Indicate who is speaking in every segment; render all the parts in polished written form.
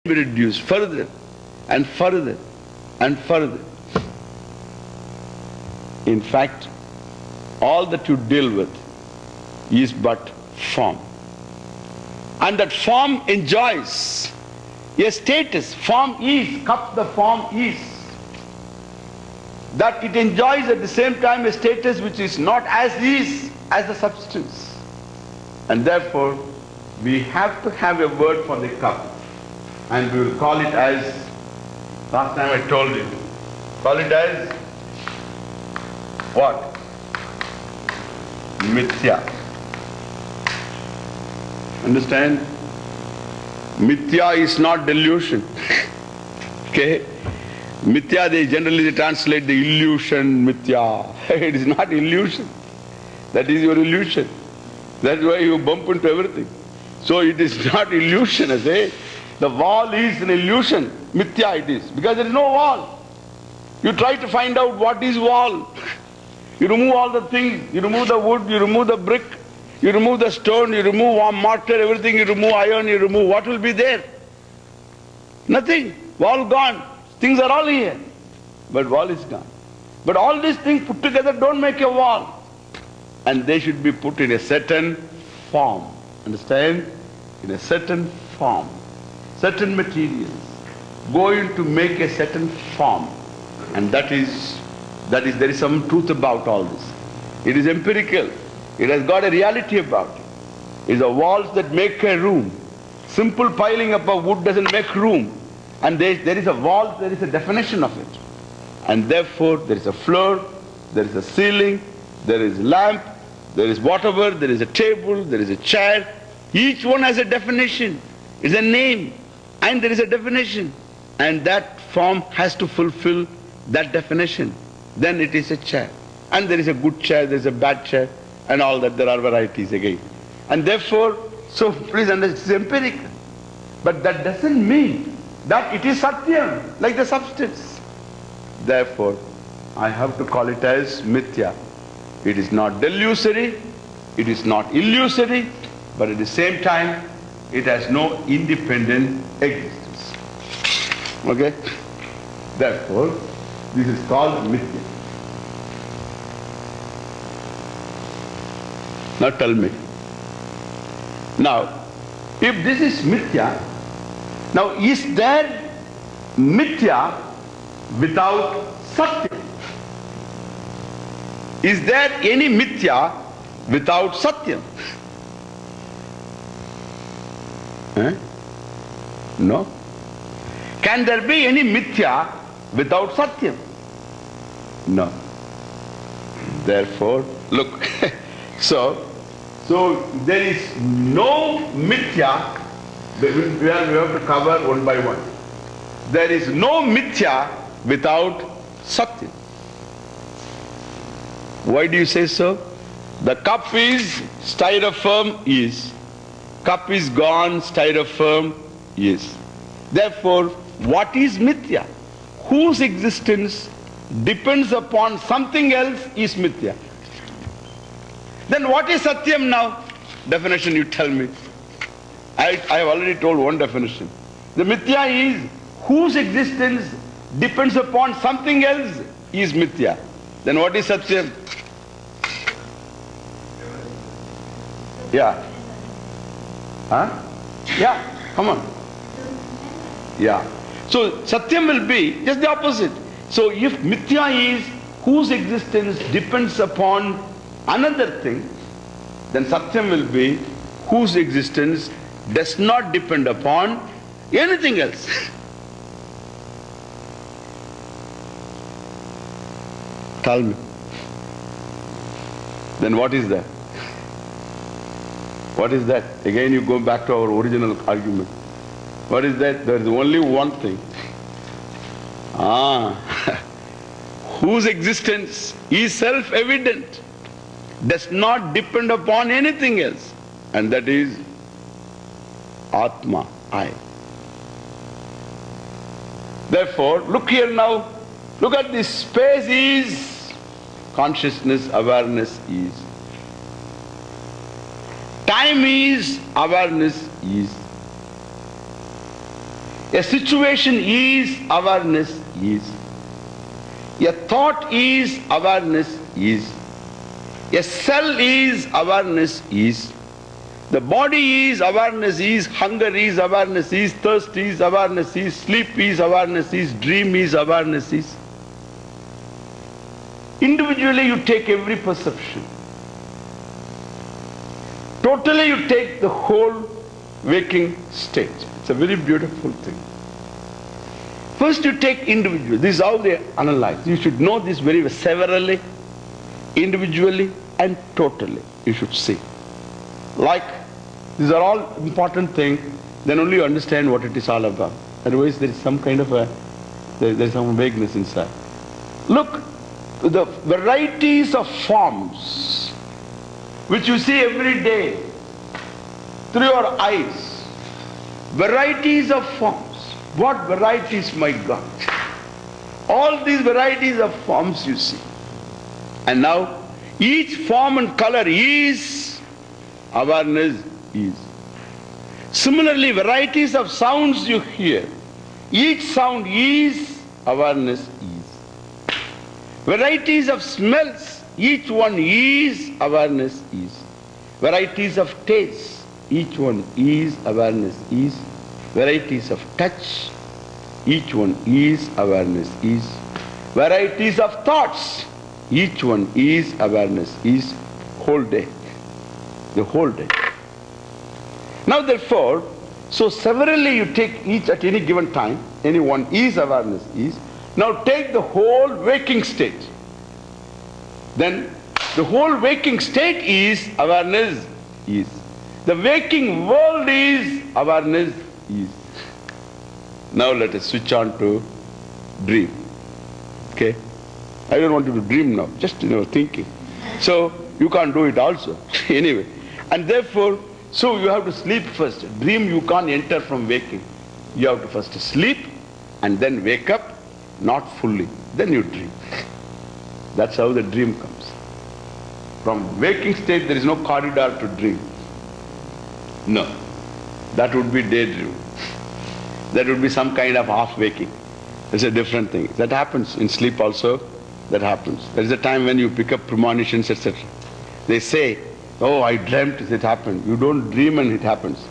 Speaker 1: be reduced further and further and further. In fact, all that you deal with is but form. And that form enjoys a status. Form is, cup the form is. That it enjoys at the same time a status which is not as is as the substance. And therefore, we have to have a word for the cup. And we will call it as, last time I told you, call it as what? Mithya. Understand? Mithya is not delusion. Okay? Mithya, they generally translate the illusion, mithya. It is not illusion. That is your illusion. That's why you bump into everything. So it is not illusion, I say. The wall is an illusion. Mithya it is. Because there is no wall. You try to find out what is wall. You remove all the things. You remove the wood, you remove the brick, you remove the stone, you remove mortar, everything, you remove iron, you remove. What will be there? Nothing. Wall gone. Things are all here. But wall is gone. But all these things put together don't make a wall. And they should be put in a certain form. Understand? In a certain form. Certain materials going to make a certain form. And there is some truth about all this. It is empirical. It has got a reality about it. It is the walls that make a room. Simple piling up of wood doesn't make room. And there is a wall, there is a definition of it. And therefore there is a floor, there is a ceiling, there is a lamp, there is whatever, there is a table, there is a chair. Each one has a definition. It's a name. And there is a definition. And that form has to fulfill that definition. Then it is a chair. And there is a good chair, there is a bad chair, and all that. There are varieties again. And therefore, so please understand, it's empirical. But that doesn't mean that it is satyam, like the substance. Therefore, I have to call it as mithya. It is not delusory, it is not illusory, but at the same time, it has no independent existence. Okay? Therefore, this is called mithya. Now tell me. Now, if this is mithya, now is there mithya without satya? Is there any mithya without satyam? No. Can there be any mithya without satyam? No. Therefore, look, so there is no mithya. We have to cover one by one. There is no mithya without satyam. Why do you say so? The cup is, styrofoam is. Cup is gone, styrofoam is. Therefore, what is mithya? Whose existence depends upon something else is mithya. Then what is satyam now? Definition you tell me. I have already told one definition. The mithya is whose existence depends upon something else is mithya. Then what is satyam? Yeah. Huh? Yeah, come on. Yeah. So satyam will be just the opposite. So if mithya is whose existence depends upon another thing, then satyam will be whose existence does not depend upon anything else. Tell me. Then what is that? What is that? Again you go back to our original argument. What is that? There is only one thing. Whose existence is self-evident, does not depend upon anything else. And that is Atma, I. Therefore, look here now. Look at this. Space is consciousness, awareness is. Time is, awareness is. A situation is awareness is. A thought is awareness is. A cell is awareness is. The body is awareness is. Hunger is awareness is. Thirst is awareness is. Sleep is awareness is. Dream is awareness is. Individually you take every perception. Totally you take the whole waking state. It's a very beautiful thing. First you take individual. This is how they analyze. You should know this very well. Severally, individually and totally. You should see. Like, these are all important things. Then only you understand what it is all about. Otherwise there is some kind of there is some vagueness inside. Look, the varieties of forms which you see every day through your eyes. Varieties of forms. What varieties, my God? All these varieties of forms you see. And now, each form and color is awareness is. Similarly, varieties of sounds you hear. Each sound is awareness is. Varieties of smells, each one is awareness is. Varieties of tastes, each one is awareness is. Varieties of touch, each one is awareness is. Varieties of thoughts, each one is awareness is. Whole day. The whole day. Now therefore, so severally you take each at any given time, any one is awareness is. Now take the whole waking state. Then the whole waking state is awareness is. The waking world is awareness is. Now let us switch on to dream. Okay? I don't want you to dream now, just thinking. So you can't do it also. Anyway. And therefore, so you have to sleep first. Dream you can't enter from waking. You have to first sleep and then wake up, not fully. Then you dream. That's how the dream comes. From waking state there is no corridor to dream. No. That would be daydream. That would be some kind of half waking. It's a different thing. That happens in sleep also. That happens. There is a time when you pick up premonitions, etc. They say, oh, I dreamt it happened. You don't dream and it happens.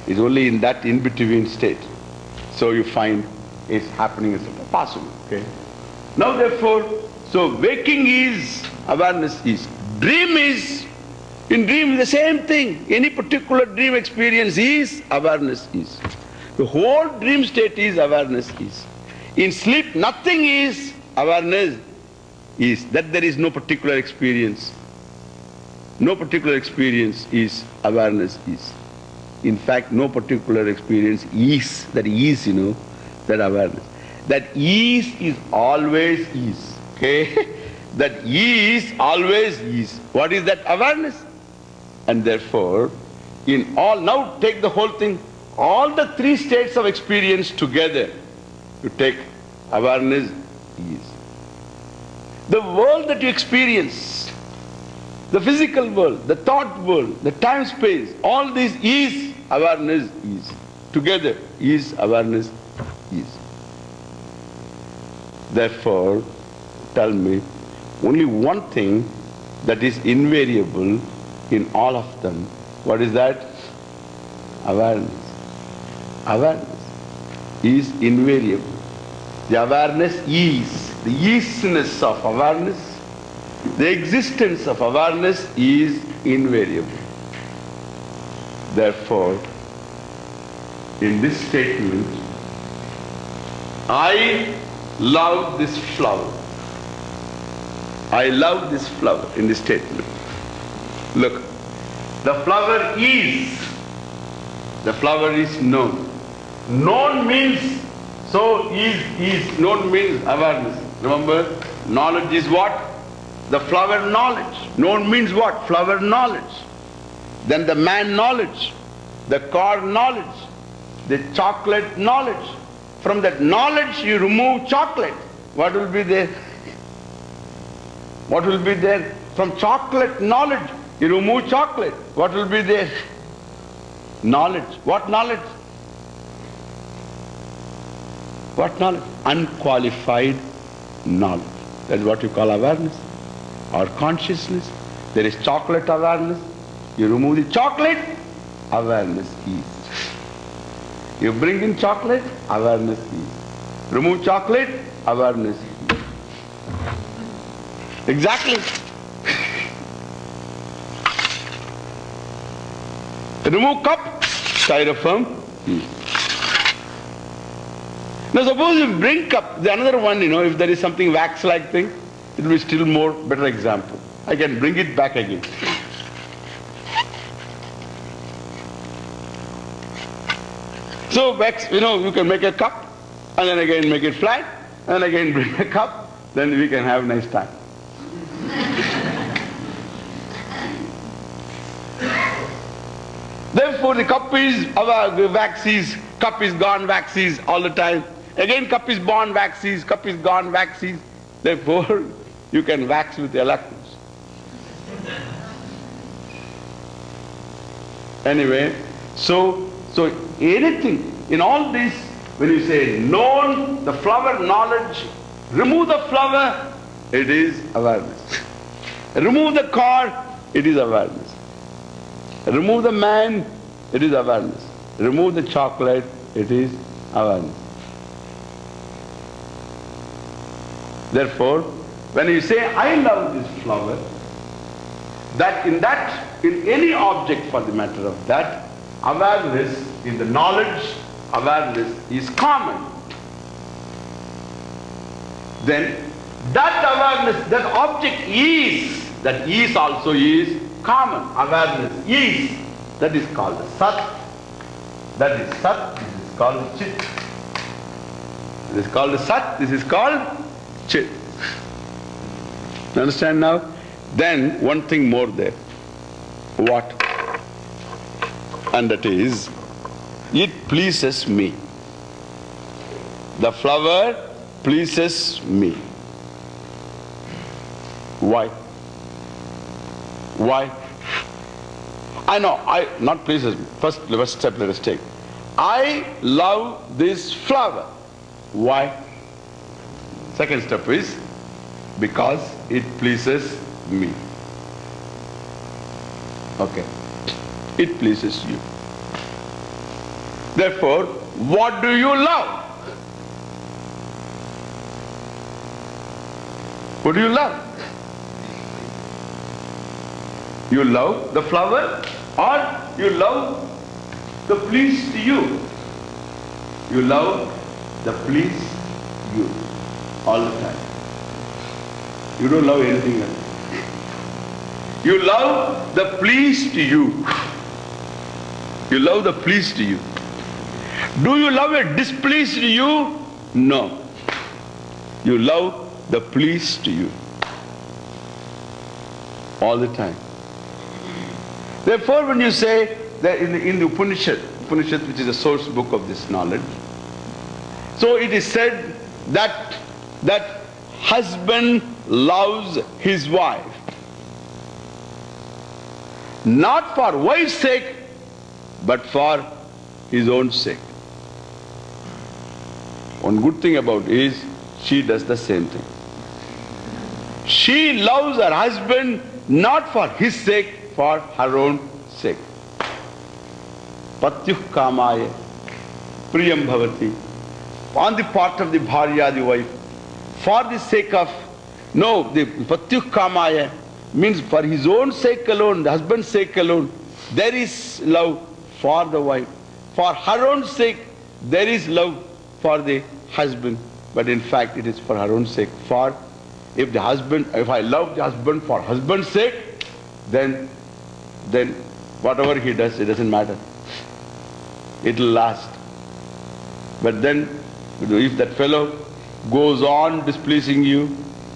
Speaker 1: It's only in that in-between state. So you find it's happening, etc. Possible. Okay. Now therefore, so waking is awareness is. Dream is, in dream the same thing. Any particular dream experience is awareness is. The whole dream state is awareness is. In sleep nothing is awareness is. That there is no particular experience. No particular experience is awareness is. In fact, no particular experience is. That is, that awareness. That is always is. Okay? That is always is. What is that awareness? And therefore, in all, now take the whole thing, all the three states of experience together, you take awareness is. The world that you experience, the physical world, the thought world, the time-space, all this is awareness is. Together is awareness is. Therefore, tell me, only one thing that is invariable in all of them. What is that? Awareness. Awareness is invariable. The awareness is, the isness of awareness, the existence of awareness is invariable. Therefore, in this statement, I love this flower. I love this flower in this statement. Look, the flower is. The flower is known. Known means, so is. Known means awareness. Remember, knowledge is what? The flower knowledge. Known means what? Flower knowledge. Then the man knowledge, the car knowledge, the chocolate knowledge. From that knowledge you remove chocolate. What will be there? What will be there? From chocolate knowledge, you remove chocolate. What will be there? Knowledge. What knowledge? What knowledge? Unqualified knowledge. That's what you call awareness or consciousness. There is chocolate awareness. You remove the chocolate, awareness is. You bring in chocolate, awareness is. Remove chocolate, awareness is. Exactly. Remove cup, styrofoam is. Now suppose you bring cup, the another one, if there is something wax-like thing, it will be still more better example. I can bring it back again. So wax, you can make a cup, and then again make it flat, and again bring a cup, then we can have a nice time. Therefore the cup is waxes, cup is gone, waxes all the time. Again cup is born, waxes, cup is gone, waxes. Therefore you can wax with eloquence. Anyway, so anything, in all this, when you say known, the flower, knowledge, remove the flower, it is awareness. Remove the car, it is awareness. Remove the man, it is awareness. Remove the chocolate, it is awareness. Therefore, when you say, I love this flower, in any object for the matter of that, awareness in the knowledge, awareness is common. Then that awareness, that object is, that is also is common. Awareness is, that is called Sat. That is Sat, this is called Chit. This is called Sat, this is called Chit. You understand now? Then one thing more there. What? And that is, it pleases me. The flower pleases me. Why? Why? I know, not pleases me. First step let us take. I love this flower. Why? Second step is, because it pleases me. Okay. It pleases you. Therefore, what do you love? What do you love? You love the flower, or you love the pleased you? You love the pleased you all the time. You don't love anything else. You love the pleased you. You love the pleased you. Do you love a displeased you? No. You love the pleased you all the time. Therefore, when you say that in the Upanishad, which is the source book of this knowledge, so it is said that husband loves his wife, not for wife's sake, but for his own sake. One good thing about it is, she does the same thing. She loves her husband not for his sake, for her own sake. Patyuh kamaya priyam bhavati. On the part of the bharya, the wife, for the sake of, the patyuh kamaya means for his own sake alone, the husband's sake alone, there is love for the wife. For her own sake, there is love for the husband. But in fact, it is for her own sake. For if I love the husband for husband's sake, then whatever he does, it doesn't matter. It will last. But then, if that fellow goes on displeasing you,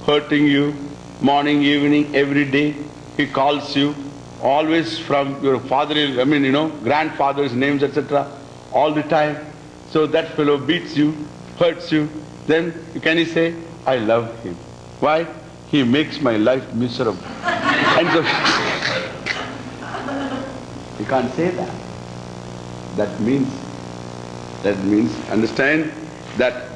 Speaker 1: hurting you, morning, evening, every day, he calls you, always from your grandfather's names, etc., all the time. So that fellow beats you, hurts you, then can he say, I love him? Why? He makes my life miserable. And so, you can't say that. That means, understand that